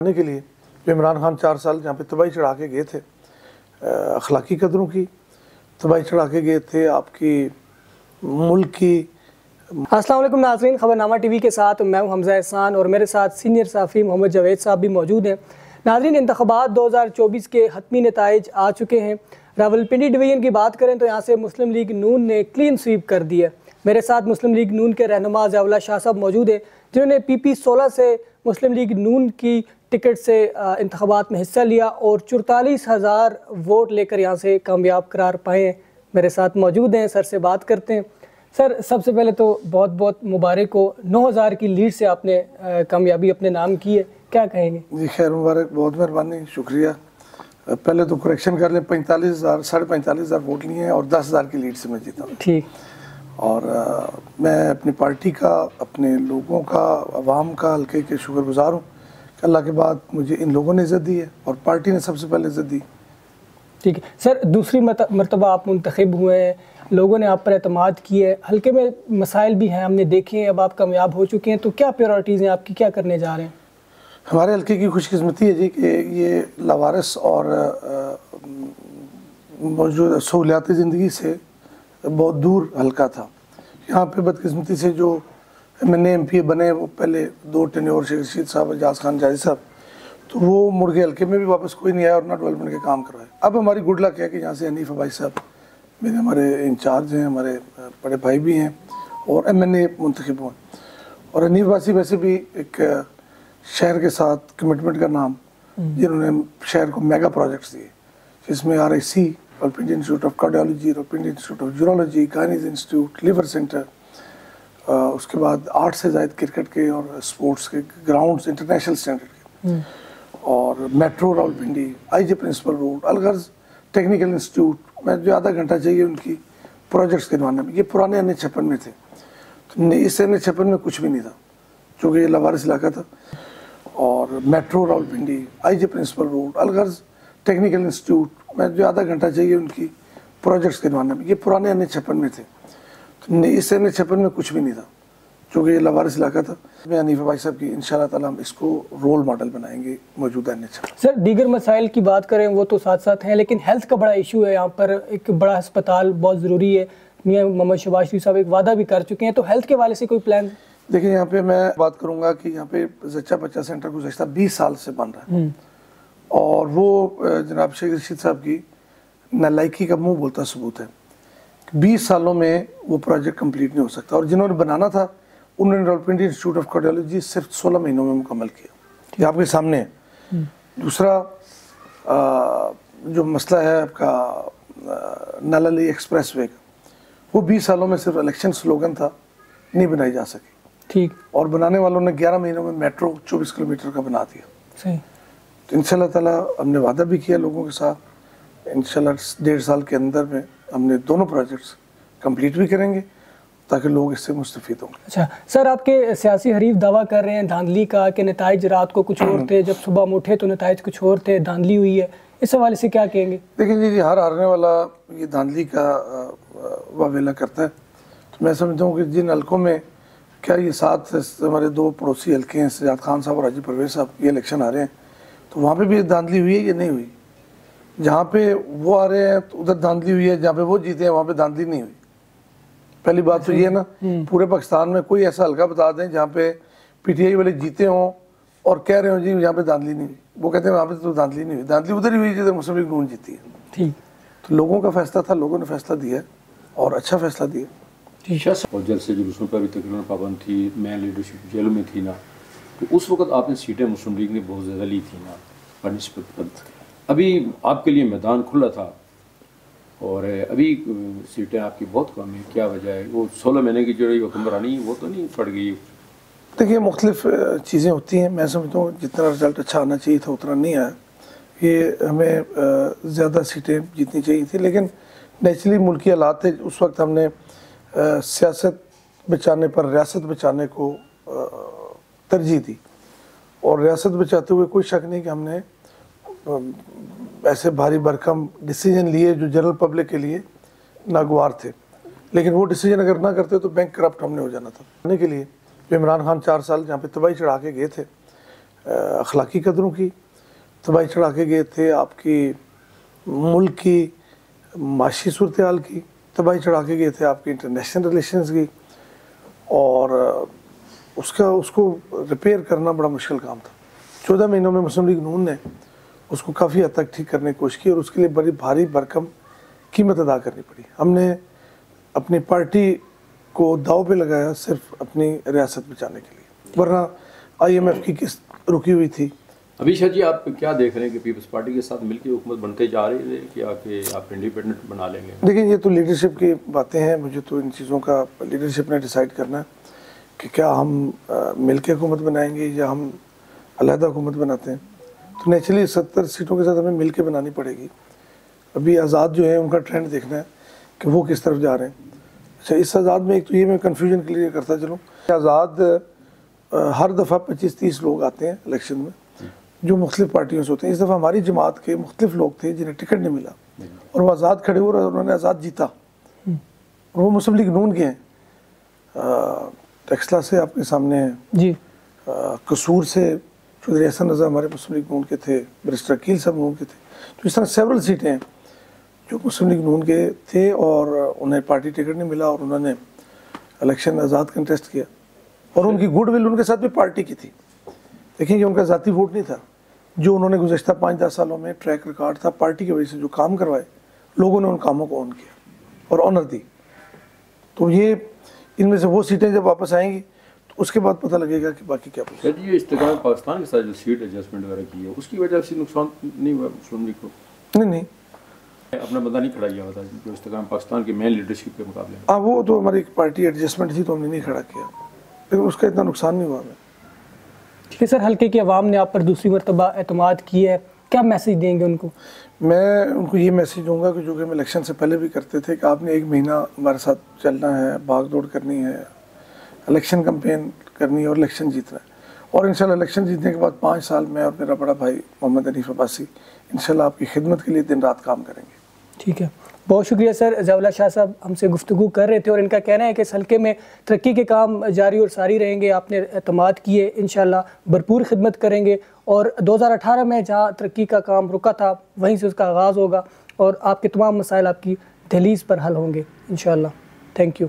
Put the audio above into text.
آنے کے لیے جو عمران خان 4 سال جہاں پہ تباہی چڑھا کے گئے تھے، اخلاقی قدروں کی تباہی چڑھا کے گئے تھے، آپ کی ملک کی۔ السلام علیکم ناظرین، خبرنامہ ٹی وی کے ساتھ میں ہوں حمزہ احسان اور میرے ساتھ سینئر صحافی محمد جاوید صاحب بھی موجود ہیں۔ ناظرین، انتخابات 2024 کے حتمی نتائج آ چکے ہیں۔ راولپنڈی ڈویژن کی بات کریں تو یہاں سے مسلم لیگ نون نے کلین سویپ کر دی ہے۔ میرے ساتھ مسلم لیگ نون کے رہنما ضیاء اللہ شاہ صاحب موجود ہیں، جنہوں نے پی 16 سے مسلم لیگ نون کی ٹکٹ سے انتخابات میں حصہ لیا اور 44,000 ووٹ لے کر یہاں سے کامیاب قرار پائے ہیں۔ میرے ساتھ موجود ہیں، سر سے بات کرتے ہیں۔ سر، سب سے پہلے تو بہت بہت مبارک ہو، 9,000 کی لیڈ سے آپ نے کامیابی اپنے نام کی ہے، کیا کہیں گے؟ جی خیر مبارک، بہت مہربانی، شکریہ۔ پہلے تو کریکشن کر لیں، 45,000 45,000 ووٹ لیے ہیں اور 10,000 کی لیڈ سے میں جیتا ہوں۔ ٹھیک۔ اور میں اپنی پارٹی کا، اپنے لوگوں کا، عوام کا، حلقے کے شکر گزار ہوں کہ اللہ کے بعد مجھے ان لوگوں نے عزت دی ہے اور پارٹی نے سب سے پہلے عزت دی۔ ٹھیک ہے سر، دوسری مرتبہ آپ منتخب ہوئے ہیں، لوگوں نے آپ پر اعتماد کی ہے، حلقے میں مسائل بھی ہیں ہم نے دیکھے ہیں، اب آپ کامیاب ہو چکے ہیں، تو کیا پریورٹیز ہیں آپ کی، کیا کرنے جا رہے ہیں؟ ہمارے حلقے کی خوش قسمتی ہے جی کہ یہ لاوارث اور موجود سہولیاتی زندگی سے بہت دور حلقہ تھا۔ یہاں پہ بدقسمتی سے جو ایم پی بنے، وہ پہلے 2 ٹینیور شیخ رشید صاحب، اعجاز خان جاجی صاحب، تو وہ مڑ کے حلقے میں بھی واپس کوئی نہیں آیا اور نہ ڈیولپمنٹ کے کام کروائے۔ اب ہماری گڈ لک ہے کہ یہاں سے حنیف بھائی صاحب میرے ہمارے انچارج ہیں، ہمارے بڑے بھائی بھی ہیں اور MNA منتخب ہوئے۔ اور حنیف بھائی ویسے بھی ایک شہر کے ساتھ کمٹمنٹ کا نام، جنہوں نے شہر کو میگا پروجیکٹس دیے، جس میں RIC، Rawalpindi Institute of Cardiology, Rawalpindi Institute of Urology, گائنیز انسٹیٹیوٹ، لیور سینٹر، اس کے بعد 8 سے زائد کرکٹ کے اور سپورٹس کے گراؤنڈز انٹرنیشنل اسٹینڈرڈ کے، اور metro Rawalpindi, IJ principal road, الغرض ٹیکنیکل انسٹیٹیوٹ میں جو آدھا گھنٹہ چاہیے ان کی پروجیکٹس کے زمانے میں۔ یہ پرانے NH56 میں تھے، اس NH56 میں کچھ بھی نہیں تھا چونکہ یہ لاوارث علاقہ تھا۔ اور metro Rawalpindi, IJ principal road, الغرض ٹیکنیکل انسٹیٹیوٹ میں جو آدھا گھنٹہ چاہیے ان کی پروجیکٹس کے زمانے میں۔ یہ پرانے NH56 میں تھے، اس NH56 میں کچھ بھی نہیں تھا چونکہ یہ لاوارث علاقہ تھا۔ میں حنیف بھائی صاحب کی انشاءاللہ تعالیٰ ہم اس کو رول ماڈل بنائیں گے موجودہ NH56۔ سر، دیگر مسائل کی بات کریں وہ تو ساتھ ساتھ ہیں، لیکن ہیلتھ کا بڑا ایشو ہے یہاں پر، ایک بڑا ہسپتال بہت ضروری ہے۔ میاں محمد شہباز شریف صاحب ایک وعدہ بھی کر چکے ہیں، تو ہیلتھ کے حوالے سے کوئی پلان؟ دیکھیں، یہاں پہ میں بات کروں گا کہ یہاں پہ زچہ بچہ سینٹر گزشتہ 20 سال سے بن رہا ہے، اور وہ جناب شیخ رشید صاحب کی نالائکی کا منہ بولتا ثبوت ہے۔ 20 سالوں میں وہ پروجیکٹ کمپلیٹ نہیں ہو سکتا، اور جنہوں نے بنانا تھا انہوں نے راولپنڈی انسٹیٹیوٹ آف کارڈیالوجی صرف 16 مہینوں میں مکمل کیا۔ یہ آپ کے سامنے ہے۔ دوسرا جو مسئلہ ہے آپ کا نالالی ایکسپریس وے کا، وہ 20 سالوں میں صرف الیکشن سلوگن تھا، نہیں بنائی جا سکی۔ ٹھیک۔ اور بنانے والوں نے 11 مہینوں میں میٹرو 24 کلومیٹر کا بنا دیا۔ صحیح۔ تو انشاءاللہ تعالیٰ ہم نے وعدہ بھی کیا لوگوں کے ساتھ، انشاءاللہ 1.5 سال کے اندر میں ہم نے دونوں پروجیکٹس کمپلیٹ بھی کریں گے تاکہ لوگ اس سے مستفید ہوں۔ اچھا سر، آپ کے سیاسی حریف دعویٰ کر رہے ہیں دھاندلی کا کہ نتائج رات کو کچھ اور تھے، جب صبح میں اٹھے تو نتائج کچھ اور تھے، دھاندلی ہوئی ہے، اس حوالے سے کیا کہیں گے؟ دیکھیں جی، ہر ہارنے والا یہ دھاندلی کا واویلا کرتا ہے۔ تو میں سمجھتا ہوں کہ جن حلقوں میں، کیا یہ 7 ہمارے 2 پڑوسی حلقے ہیں، سجاد خان صاحب اور حاجی پرویز صاحب، یہ الیکشن آ رہے ہیں، تو وہاں پہ بھی دھاندلی ہوئی ہے یا نہیں ہوئی؟ جہاں پہ وہ آ رہے ہیں تو ادھر دھاندلی ہوئی ہے، جہاں پہ وہ جیتے ہیں وہاں پہ دھاندلی نہیں ہوئی۔ پہلی بات تو یہ ہے نا، پورے پاکستان میں کوئی ایسا حلقہ بتا دیں جہاں پہ PTI والے جیتے ہوں اور کہہ رہے ہوں جی یہاں پہ دھاندلی نہیں ہوئی۔ وہ کہتے ہیں وہاں پہ تو دھاندلی نہیں ہوئی، دھاندلی ادھر ہی ہوئی جدھر مسلم لیگ نون جیتی ہے۔ ٹھیک۔ تو لوگوں کا فیصلہ تھا، لوگوں نے فیصلہ دیا اور اچھا فیصلہ دیا۔ اور جلسے جلوسوں پر بھی تقریباً پابند تھی، مین لیڈرشپ جیلوں میں تھی نا، تو اس وقت آپ نے سیٹیں مسلم لیگ نے بہت زیادہ لی تھی نا بنسبت پر۔ ابھی آپ کے لیے میدان کھلا تھا اور ابھی سیٹیں آپ کی بہت کم ہیں، کیا وجہ ہے؟ وہ 16 مہینے کی جو حکمرانی وہ تو نہیں پڑ گئی؟ دیکھیے، مختلف چیزیں ہوتی ہیں۔ میں سمجھتا ہوں جتنا رزلٹ اچھا آنا چاہیے تھا اتنا نہیں آیا۔ یہ ہمیں زیادہ سیٹیں جیتنی چاہیے تھی، لیکن نیچرلی ملکی حالات تھے۔ اس وقت ہم نے سیاست بچانے پر ریاست بچانے کو ترجیح دی، اور ریاست بچاتے ہوئے کوئی شک نہیں کہ ہم نے ایسے بھاری بھرکم ڈیسیجن لیے جو جنرل پبلک کے لیے ناگوار تھے، لیکن وہ ڈیسیجن اگر نہ کرتے تو بینک کرپٹ ہم نے ہو جانا تھا۔ آنے کے لیے جو عمران خان 4 سال جہاں پہ تباہی چڑھا کے گئے تھے، اخلاقی قدروں کی تباہی چڑھا کے گئے تھے، آپ کی ملک کی معاشی صورتحال کی تباہی چڑھا کے گئے تھے، آپ کی انٹرنیشنل ریلیشنز کی، اور اس کو ریپیئر کرنا بڑا مشکل کام تھا۔ 14 مہینوں میں مسلم لیگ نون نے اس کو کافی حد تک ٹھیک کرنے کی کوشش کی، اور اس کے لیے بڑی بھاری بھرکم قیمت ادا کرنی پڑی۔ ہم نے اپنی پارٹی کو داؤ پہ لگایا صرف اپنی ریاست بچانے کے لیے، ورنہ IMF کی قسط رکی ہوئی تھی۔ ابھی شاہ جی آپ کیا دیکھ رہے ہیں کہ پیپلز پارٹی کے ساتھ مل کے حکومت بنتے جا رہی ہے کہ آپ انڈیپینڈنٹ بنا لیں گے؟ لیکن یہ تو لیڈرشپ کی باتیں ہیں، مجھے تو ان چیزوں کا لیڈرشپ نے ڈیسائیڈ کرنا ہے کہ کیا ہم مل کے حکومت بنائیں گے یا ہم علیحدہ حکومت بناتے ہیں۔ تو نیچرلی 70 سیٹوں کے ساتھ ہمیں مل کے بنانی پڑے گی۔ ابھی آزاد جو ہے ان کا ٹرینڈ دیکھنا ہے کہ وہ کس طرف جا رہے ہیں۔ اچھا، اس آزاد میں ایک تو یہ میں کنفیوژن کلیئر کرتا چلوں، آزاد ہر دفعہ 25-30 لوگ آتے ہیں الیکشن میں جو مختلف پارٹیوں سے ہوتے ہیں۔ اس دفعہ ہماری جماعت کے مختلف لوگ تھے جنہیں ٹکٹ نہیں ملا اور وہ آزاد کھڑے ہوئے اور انہوں نے آزاد جیتا، اور وہ مسلم لیگ نون کے ہیں۔ ٹیکسلا سے آپ کے سامنے ہیں، جی، قصور سے چودھری احسن رضا ہمارے مسلم لیگ نون کے تھے، بیرسٹر عقیل صاحب نون کے تھے۔ تو اس طرح سیورل سیٹیں ہیں جو مسلم لیگ نون کے تھے اور انہیں پارٹی ٹکٹ نہیں ملا اور انہوں نے الیکشن آزاد کنٹیسٹ کیا، اور ان کی گڈ ول ان کے ساتھ بھی پارٹی کی تھی۔ دیکھیں کہ ان کا ذاتی ووٹ نہیں تھا، جو انہوں نے گزشتہ 5-10 سالوں میں ٹریک ریکارڈ تھا پارٹی کی وجہ سے جو کام کروائے، لوگوں نے ان کاموں کو آن کیا اور آنر دی۔ تو یہ ان میں سے وہ سیٹیں جب واپس آئیں گی تو اس کے بعد پتہ لگے گا کہ باقی کیا پوچھا۔ جی، یہ استحکام پاکستان کے ساتھ جو سیٹ ایڈجسٹمنٹ وغیرہ کی ہے اس کی وجہ سے نقصان نہیں ہوا مسلم لیگ کو؟ نہیں، اپنا بندہ نہیں کھڑا کیا ہوا تھا جو استحکام پاکستان کی مین لیڈرشپ کے مقابلے میں؟ ہاں، وہ تو ہماری ایک پارٹی ایڈجسٹمنٹ تھی تو ہم نے نہیں کھڑا کیا، لیکن اس کا اتنا نقصان نہیں ہوا ہمیں۔ ٹھیک ہے سر، حلقے کی عوام نے آپ پر دوسری مرتبہ اعتماد کی ہے، کیا میسیج دیں گے ان کو؟ میں ان کو یہ میسیج دوں گا کہ جو کہ ہم الیکشن سے پہلے بھی کرتے تھے کہ آپ نے 1 مہینہ ہمارے ساتھ چلنا ہے، بھاگ دوڑ کرنی ہے، الیکشن کمپین کرنی ہے اور الیکشن جیتنا ہے، اور انشاءاللہ الیکشن جیتنے کے بعد 5 سال میں اور میرا بڑا بھائی محمد حنیف عباسی انشاءاللہ آپ کی خدمت کے لیے دن رات کام کریں گے۔ ٹھیک ہے، بہت شکریہ سر۔ ضیاء اللہ شاہ صاحب ہم سے گفتگو کر رہے تھے اور ان کا کہنا ہے کہ اس حلقے میں ترقی کے کام جاری اور ساری رہیں گے، آپ نے اعتماد کیے، انشاءاللہ بھرپور خدمت کریں گے، اور 2018 میں جہاں ترقی کا کام رکا تھا وہیں سے اس کا آغاز ہوگا اور آپ کے تمام مسائل آپ کی دہلیز پر حل ہوں گے انشاءاللہ۔ Thank you.